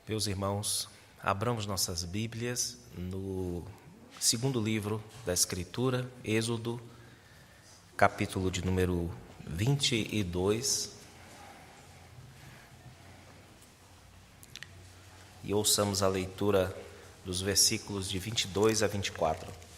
Meus irmãos, abramos nossas Bíblias no segundo livro da Escritura, Êxodo, capítulo de número 22, e ouçamos a leitura dos versículos de 22 a 24.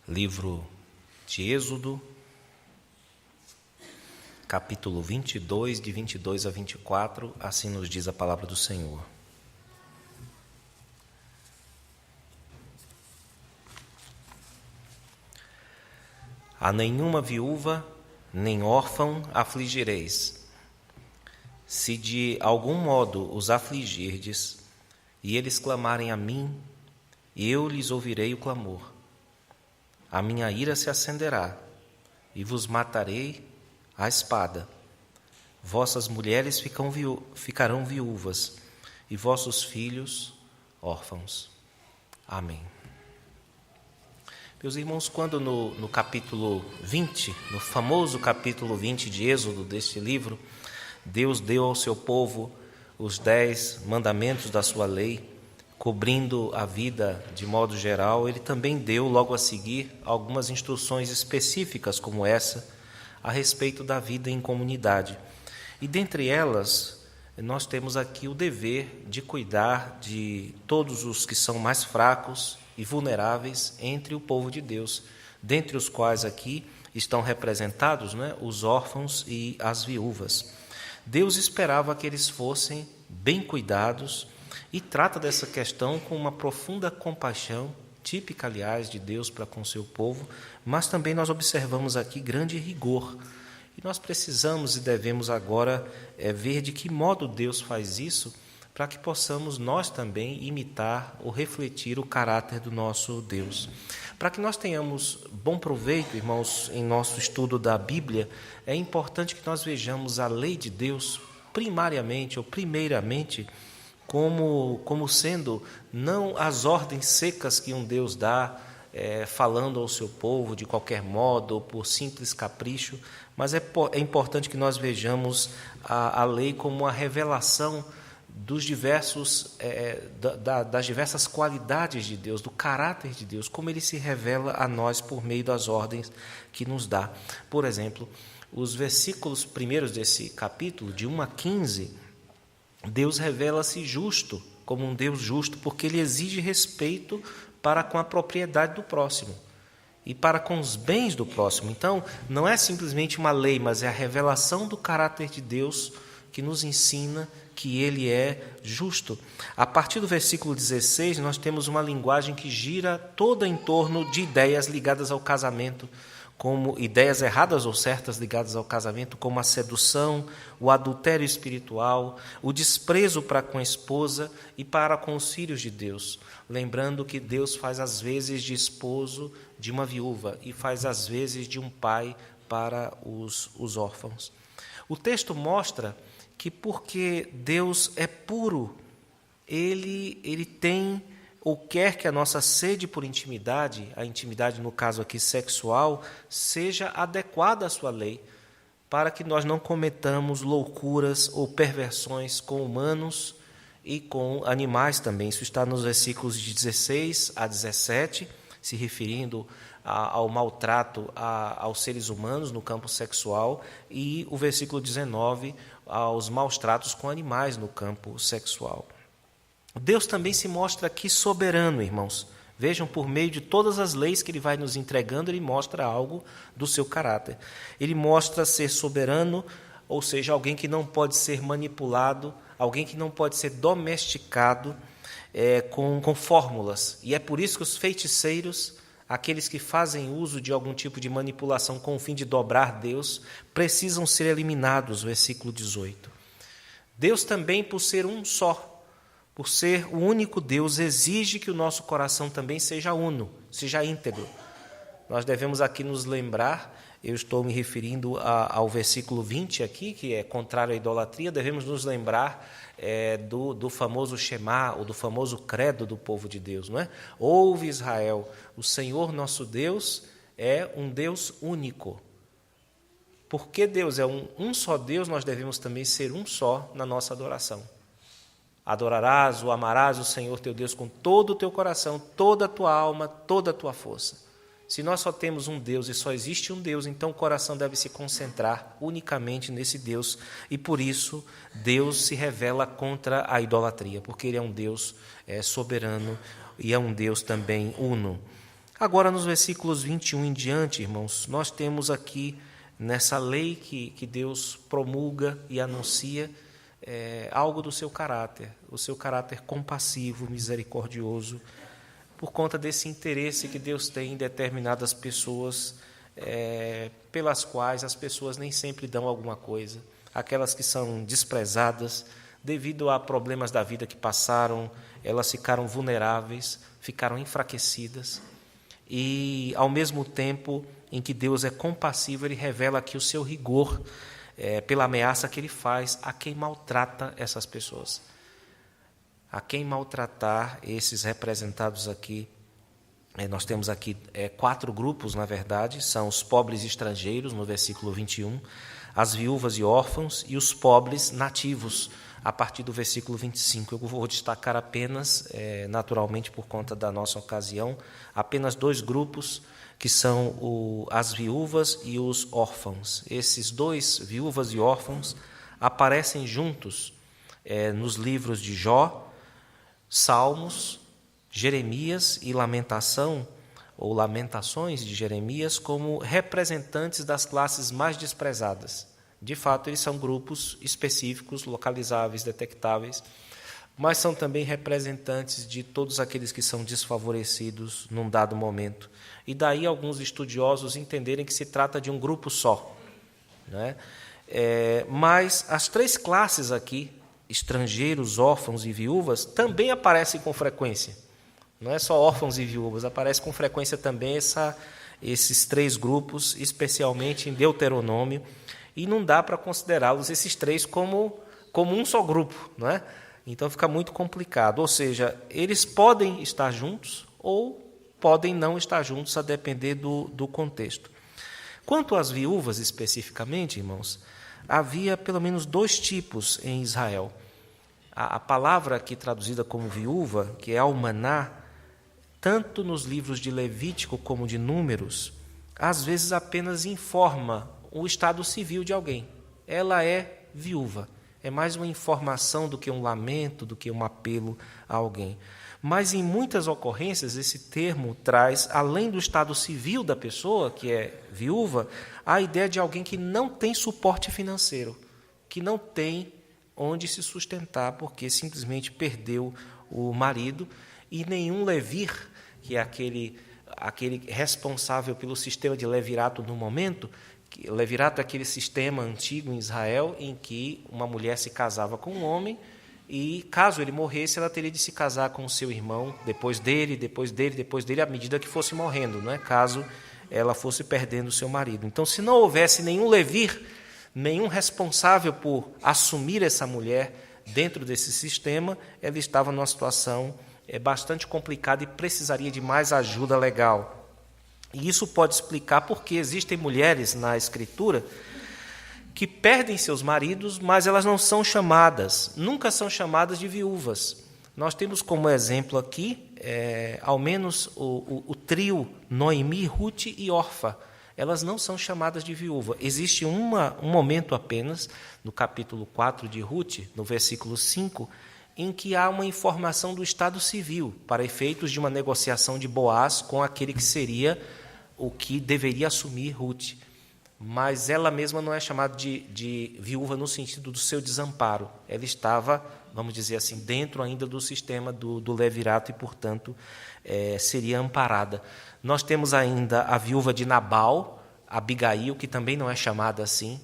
Livro de Êxodo, capítulo 22, de 22 a 24, assim nos diz a palavra do Senhor. A nenhuma viúva, nem órfão afligireis. Se de algum modo os afligirdes, e eles clamarem a mim, eu lhes ouvirei o clamor. A minha ira se acenderá, e vos matarei à espada. Vossas mulheres ficarão viúvas, e vossos filhos órfãos. Amém. Meus irmãos, quando no capítulo 20, no famoso capítulo 20 de Êxodo deste livro, Deus deu ao seu povo os 10 mandamentos da sua lei, cobrindo a vida de modo geral, ele também deu logo a seguir algumas instruções específicas como essa, a respeito da vida em comunidade. E dentre elas, nós temos aqui o dever de cuidar de todos os que são mais fracos e vulneráveis entre o povo de Deus, dentre os quais aqui estão representados, os órfãos e as viúvas. Deus esperava que eles fossem bem cuidados e trata dessa questão com uma profunda compaixão, típica, aliás, de Deus para com o seu povo, mas também nós observamos aqui grande rigor. E nós precisamos e devemos agora ver de que modo Deus faz isso, para que possamos nós também imitar ou refletir o caráter do nosso Deus. Para que nós tenhamos bom proveito, irmãos, em nosso estudo da Bíblia, é importante que nós vejamos a lei de Deus primariamente ou primeiramente como sendo não as ordens secas que um Deus dá, falando ao seu povo de qualquer modo ou por simples capricho, mas é importante que nós vejamos a lei como uma revelação dos das diversas qualidades de Deus, do caráter de Deus, como ele se revela a nós por meio das ordens que nos dá. Por exemplo, os versículos primeiros desse capítulo, de 1 a 15, Deus revela-se justo, como um Deus justo, porque ele exige respeito para com a propriedade do próximo e para com os bens do próximo. Então, não é simplesmente uma lei, mas é a revelação do caráter de Deus que nos ensina que ele é justo. A partir do versículo 16, nós temos uma linguagem que gira toda em torno de ideias ligadas ao casamento, como ideias erradas ou certas ligadas ao casamento, como a sedução, o adultério espiritual, o desprezo para com a esposa e para com os filhos de Deus. Lembrando que Deus faz às vezes de esposo de uma viúva e faz às vezes de um pai para os órfãos. O texto mostra que porque Deus é puro, ele tem ou quer que a nossa sede por intimidade, a intimidade no caso aqui sexual, seja adequada à sua lei, para que nós não cometamos loucuras ou perversões com humanos e com animais também. Isso está nos versículos de 16 a 17, se referindo ao maltrato aos seres humanos no campo sexual, e o versículo 19 aos maus tratos com animais no campo sexual. Deus também se mostra aqui soberano, irmãos. Vejam, por meio de todas as leis que ele vai nos entregando, ele mostra algo do seu caráter. Ele mostra ser soberano, ou seja, alguém que não pode ser manipulado, alguém que não pode ser domesticado com fórmulas. E é por isso que os feiticeiros, aqueles que fazem uso de algum tipo de manipulação com o fim de dobrar Deus, precisam ser eliminados, versículo 18. Deus também, por ser um só, por ser o único Deus, exige que o nosso coração também seja uno, seja íntegro. nós devemos aqui nos lembrar, eu estou me referindo ao versículo 20 aqui, que é contrário à idolatria, devemos nos lembrar do famoso Shema, ou do famoso credo do povo de Deus, não é? Ouve, Israel, o Senhor nosso Deus é um Deus único. Porque Deus é um só Deus, nós devemos também ser um só na nossa adoração. Adorarás ou amarás o Senhor teu Deus com todo o teu coração, toda a tua alma, toda a tua força. Se nós só temos um Deus e só existe um Deus, então o coração deve se concentrar unicamente nesse Deus. E por isso Deus se revela contra a idolatria, porque Ele é um Deus soberano e é um Deus também uno. Agora, nos versículos 21 em diante, irmãos, nós temos aqui, nessa lei que Deus promulga e anuncia, algo do seu caráter, o seu caráter compassivo, misericordioso, por conta desse interesse que Deus tem em determinadas pessoas, pelas quais as pessoas nem sempre dão alguma coisa, aquelas que são desprezadas, devido a problemas da vida que passaram, elas ficaram vulneráveis, ficaram enfraquecidas, e ao mesmo tempo em que Deus é compassivo, Ele revela aqui o seu rigor, pela ameaça que Ele faz a quem maltrata essas pessoas. A quem maltratar esses representados aqui, nós temos aqui 4 grupos, na verdade, são os pobres estrangeiros, no versículo 21, as viúvas e órfãos e os pobres nativos, a partir do versículo 25. Eu vou destacar apenas, naturalmente por conta da nossa ocasião, apenas 2 grupos, que são as viúvas e os órfãos. Esses 2, viúvas e órfãos, aparecem juntos nos livros de Jó, Salmos, Jeremias e Lamentação, ou Lamentações de Jeremias, como representantes das classes mais desprezadas. De fato, eles são grupos específicos, localizáveis, detectáveis, mas são também representantes de todos aqueles que são desfavorecidos num dado momento. E daí alguns estudiosos entenderem que se trata de um grupo só, né? Mas as 3 classes aqui, estrangeiros, órfãos e viúvas, também aparecem com frequência. Não é só órfãos e viúvas, aparece com frequência também esses 3 grupos, especialmente em Deuteronômio, e não dá para considerá-los, esses 3, como um só grupo, não é? Então fica muito complicado, ou seja, eles podem estar juntos ou podem não estar juntos, a depender do contexto. Quanto às viúvas especificamente, irmãos, havia pelo menos 2 tipos em Israel. A palavra aqui traduzida como viúva, que é almaná, tanto nos livros de Levítico como de Números, às vezes apenas informa o estado civil de alguém. Ela é viúva. É mais uma informação do que um lamento, do que um apelo a alguém. Mas em muitas ocorrências esse termo traz, além do estado civil da pessoa, que é viúva, a ideia de alguém que não tem suporte financeiro, que não tem onde se sustentar, porque simplesmente perdeu o marido, e nenhum levir, que é aquele responsável pelo sistema de levirato no momento. Levirato é aquele sistema antigo em Israel em que uma mulher se casava com um homem e, caso ele morresse, ela teria de se casar com o seu irmão, depois dele, à medida que fosse morrendo, não é? Caso ela fosse perdendo o seu marido. Então, se não houvesse nenhum levir, nenhum responsável por assumir essa mulher dentro desse sistema, ela estava numa situação bastante complicada e precisaria de mais ajuda legal. E isso pode explicar porque existem mulheres na Escritura que perdem seus maridos, mas elas não são chamadas, nunca são chamadas de viúvas. Nós temos como exemplo aqui, ao menos, o trio Noemi, Ruth e Orfa. Elas não são chamadas de viúva. Existe um momento apenas, no capítulo 4 de Ruth, no versículo 5, em que há uma informação do estado civil, para efeitos de uma negociação de Boaz com aquele que seria o que deveria assumir Ruth. Mas ela mesma não é chamada de viúva no sentido do seu desamparo. Ela estava, vamos dizer assim, dentro ainda do sistema do levirato e, portanto, seria amparada. Nós temos ainda a viúva de Nabal, Abigail, que também não é chamada assim,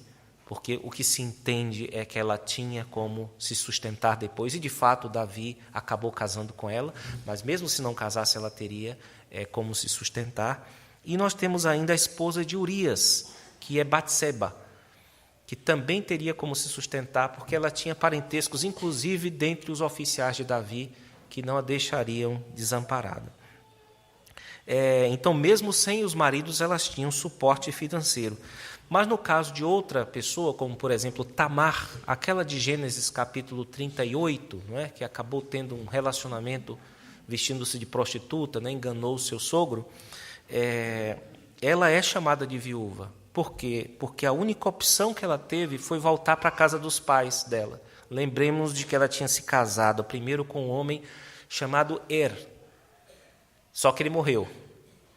porque o que se entende é que ela tinha como se sustentar depois, e de fato Davi acabou casando com ela, mas mesmo se não casasse ela teria como se sustentar. E nós temos ainda a esposa de Urias, que é Batseba, que também teria como se sustentar, porque ela tinha parentescos, inclusive dentre os oficiais de Davi, que não a deixariam desamparada. Então, mesmo sem os maridos, elas tinham suporte financeiro. Mas no caso de outra pessoa, como por exemplo Tamar, aquela de Gênesis capítulo 38, não é? Que acabou tendo um relacionamento vestindo-se de prostituta, né? Enganou o seu sogro, ela é chamada de viúva. Por quê? Porque a única opção que ela teve foi voltar para a casa dos pais dela. Lembremos de que ela tinha se casado primeiro com um homem chamado só que ele morreu.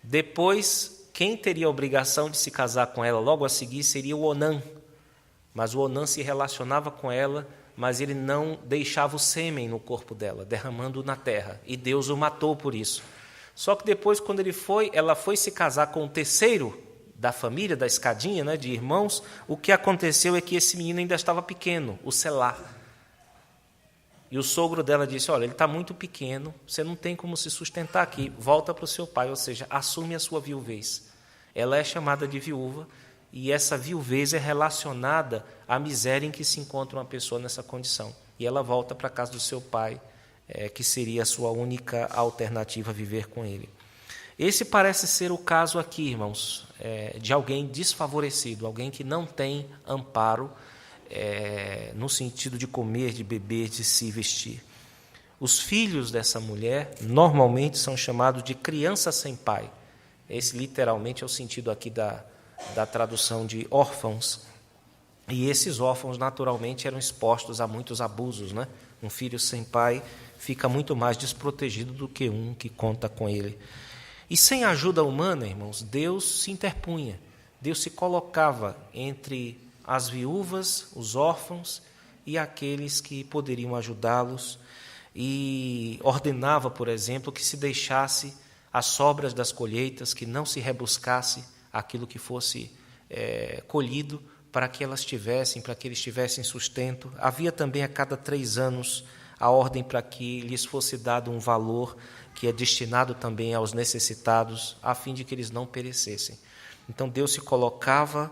Depois, quem teria a obrigação de se casar com ela logo a seguir seria o Onã. Mas o Onã se relacionava com ela, mas ele não deixava o sêmen no corpo dela, derramando na terra. E Deus o matou por isso. Só que depois, quando ela foi se casar com o terceiro da família, da escadinha, né, de irmãos, o que aconteceu é que esse menino ainda estava pequeno, o Selá. E o sogro dela disse, olha, ele está muito pequeno, você não tem como se sustentar aqui, volta para o seu pai, ou seja, assume a sua viuvez. Ela é chamada de viúva, e essa viuvez é relacionada à miséria em que se encontra uma pessoa nessa condição. E ela volta para a casa do seu pai, que seria a sua única alternativa a viver com ele. Esse parece ser o caso aqui, irmãos, de alguém desfavorecido, alguém que não tem amparo, no sentido de comer, de beber, de se vestir. Os filhos dessa mulher normalmente são chamados de criança sem pai. Esse literalmente é o sentido aqui da tradução de órfãos. E esses órfãos naturalmente eram expostos a muitos abusos, né? Um filho sem pai fica muito mais desprotegido do que um que conta com ele. E sem ajuda humana, irmãos, Deus se interpunha. Deus se colocava entre as viúvas, os órfãos e aqueles que poderiam ajudá-los, e ordenava, por exemplo, que se deixasse as sobras das colheitas, que não se rebuscasse aquilo que fosse colhido, para que elas tivessem, para que eles tivessem sustento. Havia também a cada 3 anos a ordem para que lhes fosse dado um valor que é destinado também aos necessitados, a fim de que eles não perecessem. Então Deus se colocava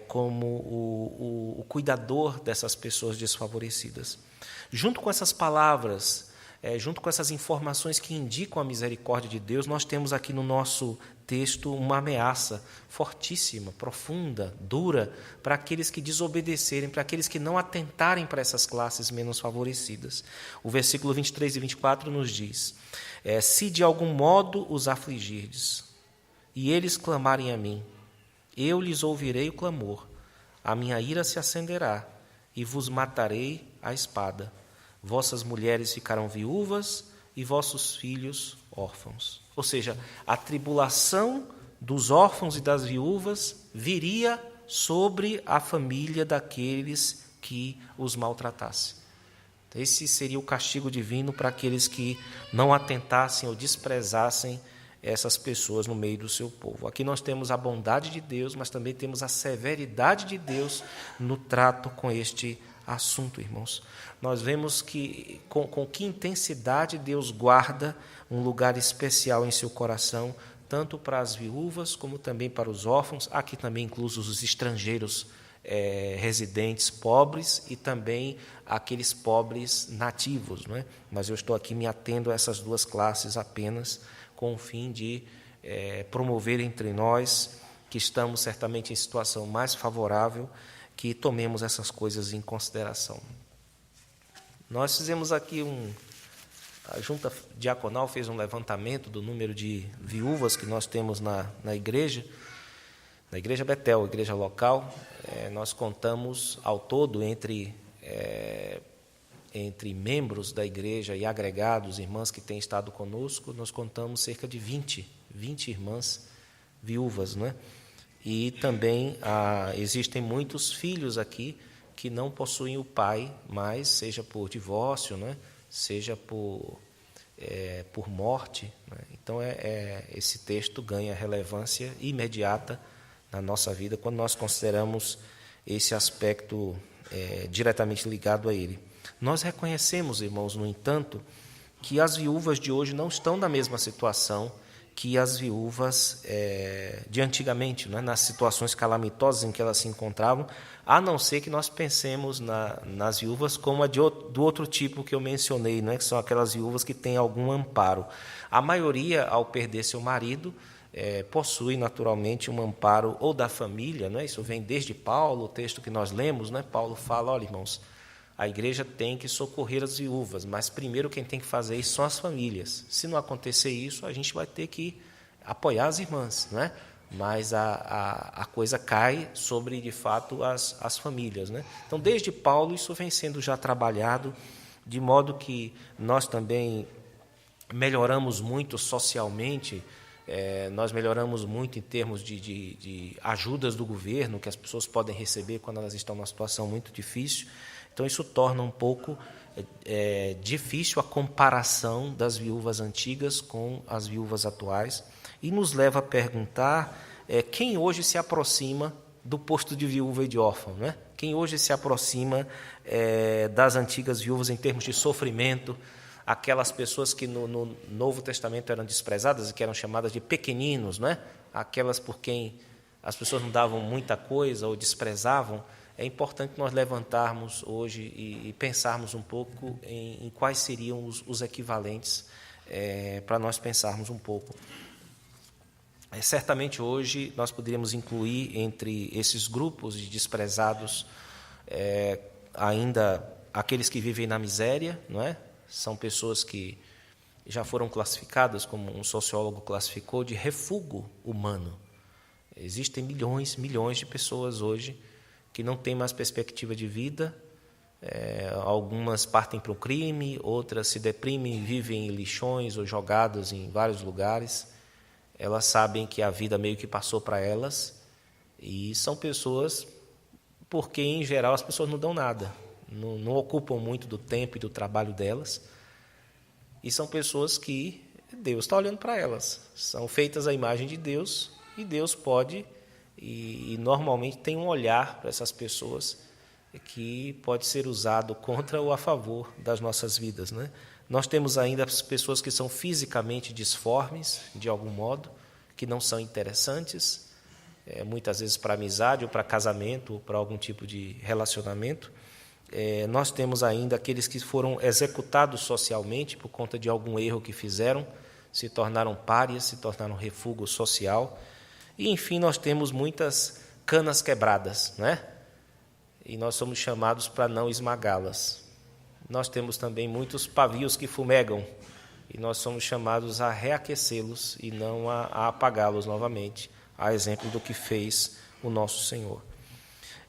como o cuidador dessas pessoas desfavorecidas. Junto com essas palavras, junto com essas informações que indicam a misericórdia de Deus, nós temos aqui no nosso texto uma ameaça fortíssima, profunda, dura, para aqueles que desobedecerem, para aqueles que não atentarem para essas classes menos favorecidas. O versículo 23 e 24 nos diz, se de algum modo os afligirdes, e eles clamarem a mim, eu lhes ouvirei o clamor, a minha ira se acenderá, e vos matarei à espada. Vossas mulheres ficarão viúvas, e vossos filhos órfãos. Ou seja, a tribulação dos órfãos e das viúvas viria sobre a família daqueles que os maltratassem. Esse seria o castigo divino para aqueles que não atentassem ou desprezassem essas pessoas no meio do seu povo. Aqui nós temos a bondade de Deus, mas também temos a severidade de Deus no trato com este assunto, irmãos. Nós vemos que com que intensidade Deus guarda um lugar especial em seu coração, tanto para as viúvas como também para os órfãos, aqui também inclusos os estrangeiros residentes pobres e também aqueles pobres nativos, não é? Mas eu estou aqui me atendo a essas duas classes apenas, com o fim de promover entre nós, que estamos certamente em situação mais favorável, que tomemos essas coisas em consideração. Nós fizemos aqui a junta diaconal fez um levantamento do número de viúvas que nós temos na igreja Betel, igreja local. Nós contamos ao todo entre membros da igreja e agregados, irmãs que têm estado conosco, nós contamos cerca de 20 irmãs viúvas, não é? E também existem muitos filhos aqui que não possuem o pai mais, seja por divórcio, não é? Seja por morte, não é? Então, esse texto ganha relevância imediata na nossa vida quando nós consideramos esse aspecto diretamente ligado a ele. Nós reconhecemos, irmãos, no entanto, que as viúvas de hoje não estão na mesma situação que as viúvas de antigamente, né, nas situações calamitosas em que elas se encontravam, a não ser que nós pensemos nas viúvas como a do outro tipo que eu mencionei, né, que são aquelas viúvas que têm algum amparo. A maioria, ao perder seu marido, possui naturalmente um amparo ou da família, né, isso vem desde Paulo, o texto que nós lemos, né, Paulo fala, olha, irmãos, a igreja tem que socorrer as viúvas, mas primeiro quem tem que fazer isso são as famílias. Se não acontecer isso, a gente vai ter que apoiar as irmãs, né? Mas a coisa cai sobre, de fato, as famílias, né? Então, desde Paulo, isso vem sendo já trabalhado, de modo que nós também melhoramos muito socialmente, nós melhoramos muito em termos de ajudas do governo, que as pessoas podem receber quando elas estão numa situação muito difícil. Então, isso torna um pouco difícil a comparação das viúvas antigas com as viúvas atuais e nos leva a perguntar quem hoje se aproxima do posto de viúva e de órfão, né? Quem hoje se aproxima das antigas viúvas em termos de sofrimento, aquelas pessoas que no Novo Testamento eram desprezadas e que eram chamadas de pequeninos, né? Aquelas por quem as pessoas não davam muita coisa ou desprezavam. É importante nós levantarmos hoje e pensarmos um pouco em quais seriam os equivalentes para nós pensarmos um pouco. Certamente hoje nós poderíamos incluir entre esses grupos de desprezados ainda aqueles que vivem na miséria, não é? São pessoas que já foram classificadas, como um sociólogo classificou, de refúgio humano. Existem milhões de pessoas hoje que não têm mais perspectiva de vida, algumas partem para o crime, outras se deprimem, vivem em lixões ou jogadas em vários lugares. Elas sabem que a vida meio que passou para elas e são pessoas porque, em geral, as pessoas não dão nada, não ocupam muito do tempo e do trabalho delas, e são pessoas que Deus está olhando para elas, são feitas à imagem de Deus, e Deus pode... E normalmente tem um olhar para essas pessoas que pode ser usado contra ou a favor das nossas vidas, né? Nós temos ainda as pessoas que são fisicamente disformes, de algum modo, que não são interessantes, muitas vezes para amizade ou para casamento ou para algum tipo de relacionamento. Nós temos ainda aqueles que foram executados socialmente por conta de algum erro que fizeram, se tornaram párias, se tornaram refúgio social. E, enfim, nós temos muitas canas quebradas, né? E nós somos chamados para não esmagá-las. Nós temos também muitos pavios que fumegam, e nós somos chamados a reaquecê-los e não a apagá-los novamente, a exemplo do que fez o nosso Senhor.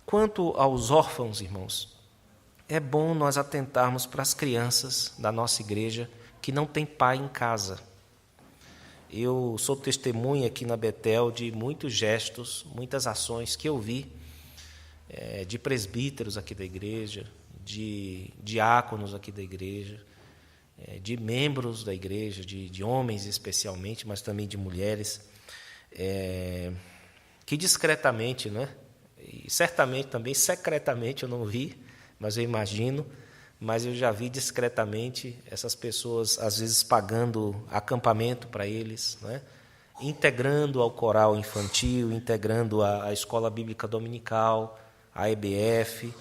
Quanto aos órfãos, irmãos, é bom nós atentarmos para as crianças da nossa igreja que não têm pai em casa. Eu sou testemunha aqui na Betel de muitos gestos, muitas ações que eu vi de presbíteros aqui da igreja, de diáconos aqui da igreja, de membros da igreja, de homens especialmente, mas também de mulheres, que discretamente, né, e certamente também secretamente eu não vi, mas eu imagino, mas eu já vi discretamente essas pessoas, às vezes, pagando acampamento para eles, né? Integrando ao coral infantil, integrando a escola bíblica dominical, a EBF,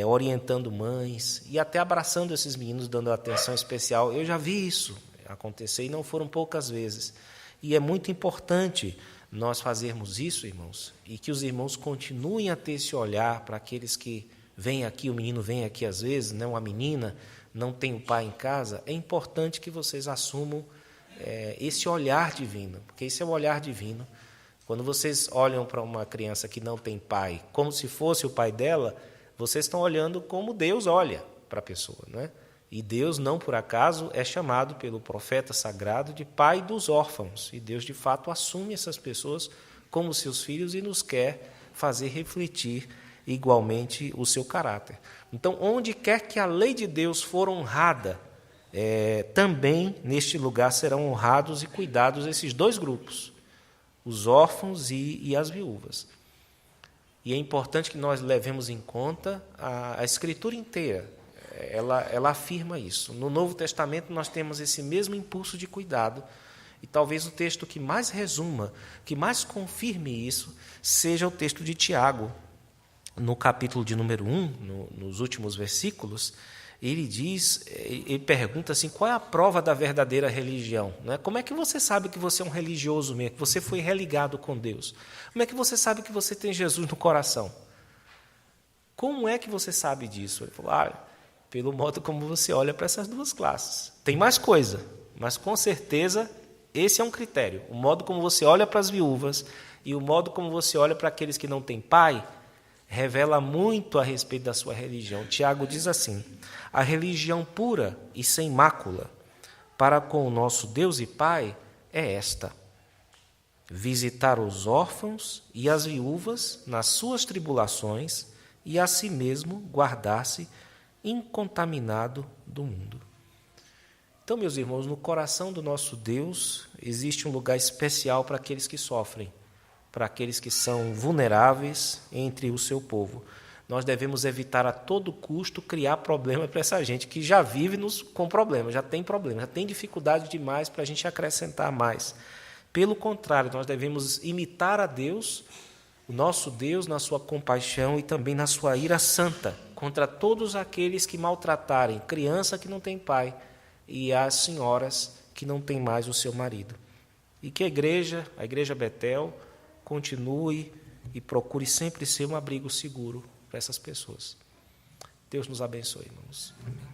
orientando mães e até abraçando esses meninos, dando atenção especial. Eu já vi isso acontecer e não foram poucas vezes. E é muito importante nós fazermos isso, irmãos, e que os irmãos continuem a ter esse olhar para aqueles que vem aqui, o menino vem aqui às vezes, né, uma menina, não tem o pai em casa. É importante que vocês assumam esse olhar divino, porque esse é o olhar divino. Quando vocês olham para uma criança que não tem pai, como se fosse o pai dela, vocês estão olhando como Deus olha para a pessoa, né? E Deus, não por acaso, é chamado pelo profeta sagrado de pai dos órfãos. E Deus, de fato, assume essas pessoas como seus filhos e nos quer fazer refletir igualmente o seu caráter. Então, onde quer que a lei de Deus for honrada, também neste lugar serão honrados e cuidados esses dois grupos, os órfãos e as viúvas. E é importante que nós levemos em conta a Escritura inteira. Ela afirma isso. No Novo Testamento nós temos esse mesmo impulso de cuidado E talvez o texto que mais resuma, que mais confirme isso, seja o texto de Tiago. No capítulo de número 1, nos últimos versículos, ele pergunta assim, qual é a prova da verdadeira religião? Né? Como é que você sabe que você é um religioso mesmo, que você foi religado com Deus? Como é que você sabe que você tem Jesus no coração? Como é que você sabe disso? Ele falou, pelo modo como você olha para essas duas classes. Tem mais coisa, mas com certeza esse é um critério. O modo como você olha para as viúvas e o modo como você olha para aqueles que não têm pai revela muito a respeito da sua religião. Tiago diz assim, a religião pura e sem mácula para com o nosso Deus e Pai é esta: visitar os órfãos e as viúvas nas suas tribulações e a si mesmo guardar-se incontaminado do mundo. Então, meus irmãos, no coração do nosso Deus existe um lugar especial para aqueles que sofrem, para aqueles que são vulneráveis entre o seu povo. Nós devemos evitar a todo custo criar problema para essa gente que já vive com problemas, já tem problemas, já tem dificuldade demais para a gente acrescentar mais. Pelo contrário, nós devemos imitar a Deus, o nosso Deus, na sua compaixão e também na sua ira santa contra todos aqueles que maltratarem criança que não tem pai e as senhoras que não têm mais o seu marido. E que a igreja Betel, continue e procure sempre ser um abrigo seguro para essas pessoas. Deus nos abençoe, irmãos. Amém.